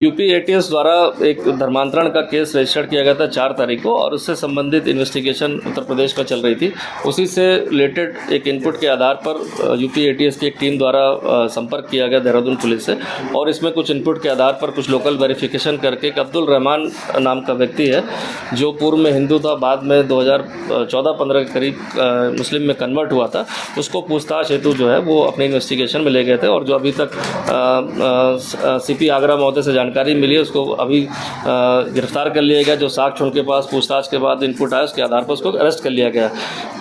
UP ATS द्वारा एक धर्मांतरण का केस रजिस्टर किया गया था 4 तारीख को और उससे संबंधित इन्वेस्टिगेशन उत्तर प्रदेश में चल रही थी। उसी से रिलेटेड एक इनपुट के आधार पर यूपी एटीएस की एक टीम द्वारा संपर्क किया गया देहरादून पुलिस से और इसमें कुछ इनपुट के आधार पर कुछ लोकल वेरिफिकेशन करके एक अब्दुल रहमान नाम का व्यक्ति है जो पूर्व में हिंदू था, बाद में 2014-15 के करीब मुस्लिम में कन्वर्ट हुआ था, उसको पूछताछ हेतु जो है वो अपने इन्वेस्टिगेशन में ले गए थे और जो अभी तक सीपी आगरा महोदय से जानकारी मिली है उसको अभी गिरफ्तार कर लिया गया। जो साक्ष्य उनके पास पूछताछ के बाद इनपुट आया उसके आधार पर उसको अरेस्ट कर लिया गया।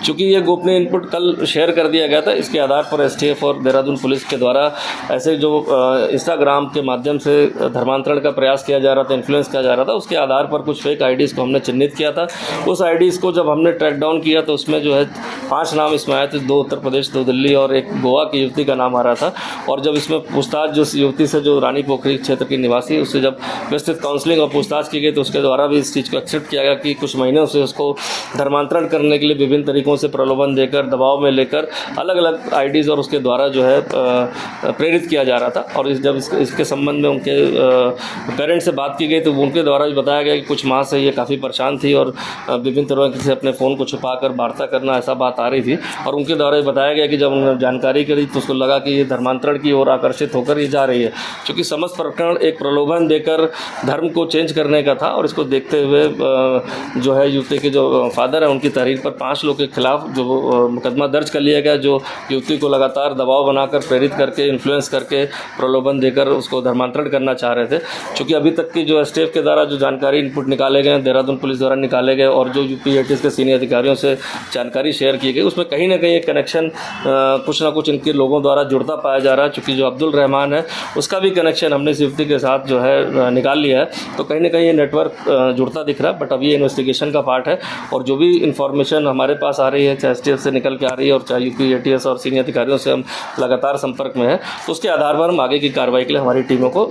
चूँकि ये गोपनीय इनपुट कल शेयर कर दिया गया था, इसके आधार पर एसटीएफ और देहरादून पुलिस के द्वारा ऐसे जो इंस्टाग्राम के माध्यम से धर्मांतरण का प्रयास किया जा रहा था, इन्फ्लुएंस किया जा रहा था, उसके आधार पर कुछ फेक आईडीज़ को हमने चिन्हित किया था। उस आईडीज़ को जब हमने ट्रैक डाउन किया तो उसमें जो है 5 नाम इसमें आए थे, 2 उत्तर प्रदेश, 2 दिल्ली और एक गोवा की युवती का नाम आ रहा था। और जब इसमें पूछताछ जो युवती से जो रानी पोखरी क्षेत्र की निवासी, उससे जब विस्तृत काउंसलिंग और पूछताछ की गई तो उसके द्वारा भी इस चीज़ को एक्सेप्ट किया गया कि कुछ महीनों से उसको धर्मांतरण करने के लिए विभिन्न तरीकों से प्रलोभन देकर, दबाव में लेकर अलग अलग आईडीज़ और उसके द्वारा जो है प्रेरित किया जा रहा था। और जब इसके संबंध में उनके पेरेंट्स से बात की गई तो उनके द्वारा भी बताया गया कि कुछ माह से ये काफ़ी परेशान थी और विभिन्न तरह से अपने फ़ोन को छुपाकर वार्ता करना, ऐसा बात आ रही थी। और उनके द्वारा भी बताया गया कि जब उन्होंने जानकारी करी तो उसको लगा कि ये धर्मांतरण की ओर आकर्षित होकर ये जा रही है, क्योंकि समस्त प्रकरण एक प्रलोभन देकर धर्म को चेंज करने का था। और इसको देखते हुए जो है युवती के जो फादर है उनकी तहरीर पर 5 लोगों के खिलाफ जो मुकदमा दर्ज कर लिया गया, जो युवती को लगातार दबाव बनाकर, प्रेरित करके, इन्फ्लुएंस करके, प्रलोभन देकर उसको धर्मांतरण करना चाह रहे थे। क्योंकि अभी तक की जो एसटीएफ के द्वारा जो जानकारी इनपुट निकाले गए, देहरादून पुलिस द्वारा निकाले गए और जो यूपी एटीएस के सीनियर अधिकारियों से जानकारी शेयर की गई, उसमें कहीं ना कहीं एक कनेक्शन कुछ ना कुछ इनके लोगों द्वारा जुड़ता पाया जा रहा है। चूँकि जो अब्दुल रहमान है उसका भी कनेक्शन हमने इस युवती के साथ जो है निकाल लिया है, तो कहीं ना कहीं ये नेटवर्क जुड़ता दिख रहा है। बट अब ये इन्वेस्टिगेशन का पार्ट है और जो भी इन्फॉर्मेशन हमारे पास आ रही है, चाहे एसटीएफ से निकल के आ रही है और चाहे यूपी एटीएस और सीनियर अधिकारियों से हम लगातार संपर्क में हैं, तो उसके आधार पर हम आगे की कार्रवाई के लिए हमारी टीमों को